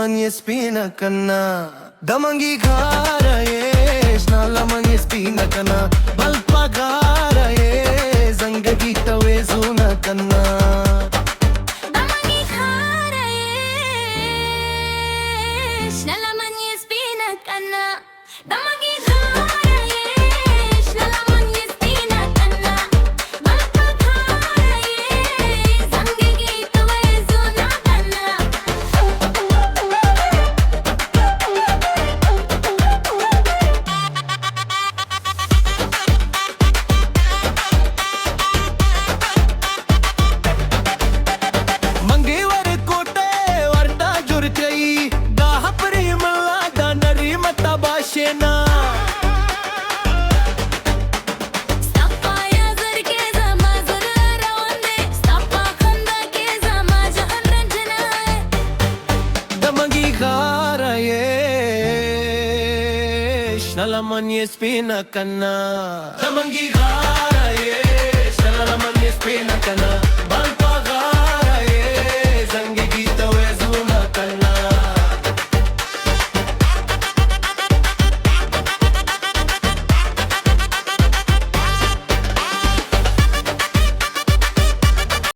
mnie spina kana Damangi gara ye Shnala mnie spina kana Balpa gara ye Zangagi tawe zuna kana Damangi gara ye Shnala mnie spina kana Damangi gara ye Shnala mnie spina kana Balpa gara ye Zangagi tawe zuna kana मंगेवर कोटे वरदा जुरकई दाह परिमला दा नरी मता बाशेना Stapa yazar ke zama zara rawande Stapa khanda ke zama jahan ranjana hai Damangi gara ye Shnala mnie spina kana Damangi gara ye Shnala mnie spina kana